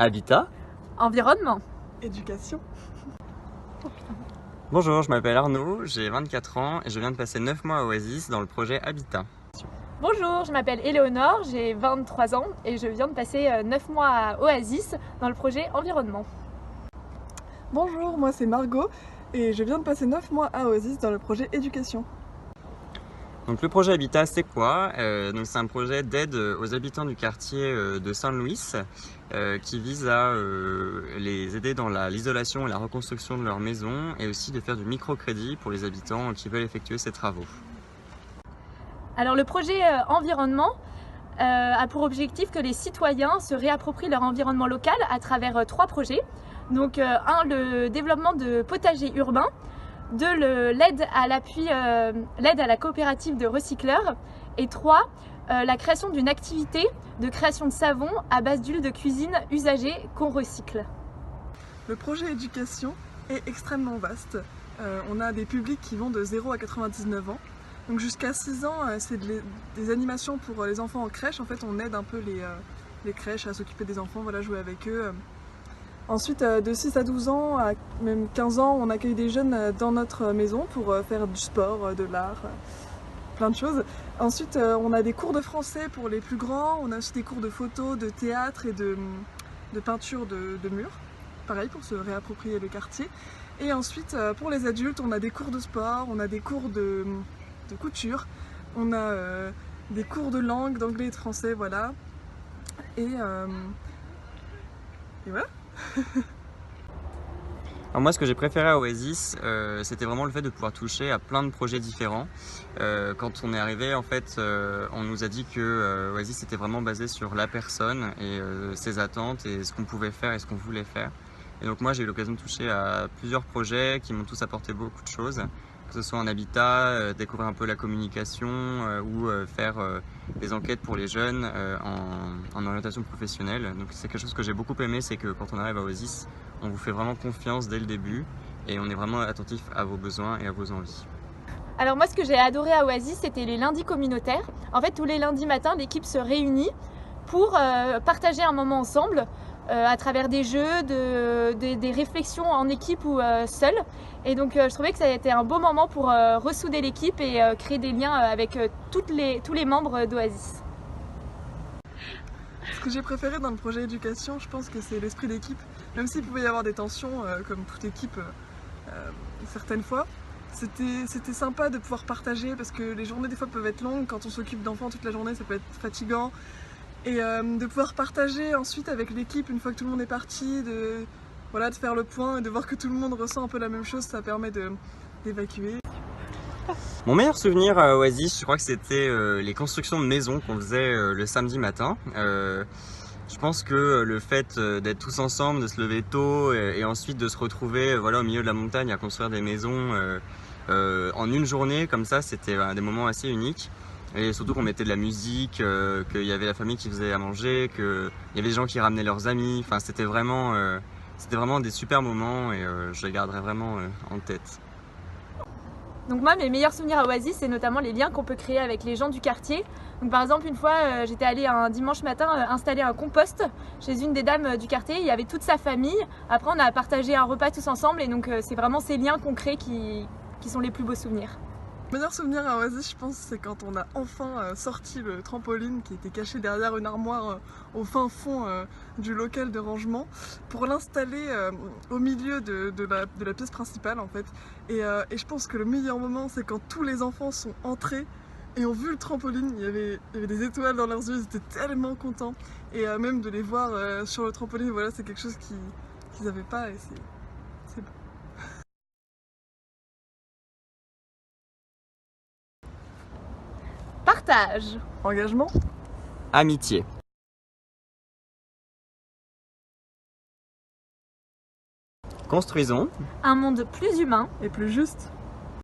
Habitat. Environnement. Éducation. Bonjour, je m'appelle Arnaud, j'ai 24 ans et je viens de passer 9 mois à Oasis dans le projet Habitat. Bonjour, je m'appelle Éléonore, j'ai 23 ans et je viens de passer 9 mois à Oasis dans le projet Environnement. Bonjour, moi c'est Margot et je viens de passer 9 mois à Oasis dans le projet Éducation. Donc le projet Habitat, c'est quoi? Donc c'est un projet d'aide aux habitants du quartier de Saint-Louis qui vise à les aider dans l'isolation et la reconstruction de leur maison et aussi de faire du microcrédit pour les habitants qui veulent effectuer ces travaux. Alors le projet Environnement a pour objectif que les citoyens se réapproprient leur environnement local à travers 3 projets. Donc le développement de potagers urbains, l'aide à la coopérative de recycleurs et 3, la création d'une activité de création de savon à base d'huile de cuisine usagée qu'on recycle. Le projet Éducation est extrêmement vaste. On a des publics qui vont de 0 à 99 ans. Donc jusqu'à 6 ans, c'est des animations pour les enfants en crèche. En fait, on aide un peu les crèches à s'occuper des enfants, voilà, jouer avec eux. Ensuite, de 6 à 12 ans, à même 15 ans, on accueille des jeunes dans notre maison pour faire du sport, de l'art, plein de choses. Ensuite, on a des cours de français pour les plus grands, on a aussi des cours de photo, de théâtre et de peinture de murs, pareil pour se réapproprier le quartier. Et ensuite, pour les adultes, on a des cours de sport, on a des cours de couture, on a des cours de langue, d'anglais et de français, voilà. Et voilà. Alors moi, ce que j'ai préféré à Oasis, c'était vraiment le fait de pouvoir toucher à plein de projets différents. Quand on est arrivé, en fait, on nous a dit que Oasis était vraiment basé sur la personne et ses attentes et ce qu'on pouvait faire et ce qu'on voulait faire. Et donc moi, j'ai eu l'occasion de toucher à plusieurs projets qui m'ont tous apporté beaucoup de choses, que ce soit en habitat, découvrir un peu la communication ou faire des enquêtes pour les jeunes en orientation professionnelle. Donc c'est quelque chose que j'ai beaucoup aimé, c'est que quand on arrive à Oasis, on vous fait vraiment confiance dès le début et on est vraiment attentif à vos besoins et à vos envies. Alors moi, ce que j'ai adoré à Oasis, c'était les lundis communautaires. En fait, tous les lundis matins, l'équipe se réunit pour partager un moment ensemble à travers des jeux, des réflexions en équipe ou seul. Et donc je trouvais que ça a été un beau moment pour ressouder l'équipe et créer des liens avec tous les membres d'Oasis. Ce que j'ai préféré dans le projet Éducation, je pense que c'est l'esprit d'équipe. Même s'il pouvait y avoir des tensions, comme toute équipe, certaines fois, c'était sympa de pouvoir partager parce que les journées des fois peuvent être longues. Quand on s'occupe d'enfants toute la journée, ça peut être fatigant. Et de pouvoir partager ensuite avec l'équipe une fois que tout le monde est parti, de faire le point et de voir que tout le monde ressent un peu la même chose, ça permet d'évacuer. Mon meilleur souvenir à Oasis, je crois que c'était les constructions de maisons qu'on faisait le samedi matin. Je pense que le fait d'être tous ensemble, de se lever tôt et ensuite de se retrouver voilà, au milieu de la montagne à construire des maisons en une journée comme ça, c'était des moments assez uniques. Et surtout qu'on mettait de la musique, qu'il y avait la famille qui faisait à manger, qu'il y avait des gens qui ramenaient leurs amis. Enfin, c'était vraiment des super moments et je les garderai vraiment en tête. Donc moi, mes meilleurs souvenirs à Oasis, c'est notamment les liens qu'on peut créer avec les gens du quartier. Donc par exemple, une fois, j'étais allée un dimanche matin installer un compost chez une des dames du quartier. Il y avait toute sa famille. Après, on a partagé un repas tous ensemble et donc c'est vraiment ces liens qu'on crée qui sont les plus beaux souvenirs. Le meilleur souvenir à Oasis, je pense, c'est quand on a enfin sorti le trampoline qui était caché derrière une armoire au fin fond du local de rangement pour l'installer au milieu de la pièce principale en fait. Et je pense que le meilleur moment, c'est quand tous les enfants sont entrés et ont vu le trampoline. Il y avait des étoiles dans leurs yeux, ils étaient tellement contents. Et même de les voir sur le trampoline, voilà, c'est quelque chose qu'ils n'avaient pas et c'est beau. Partage. Engagement. Amitié. Construisons Un monde plus humain Et plus juste.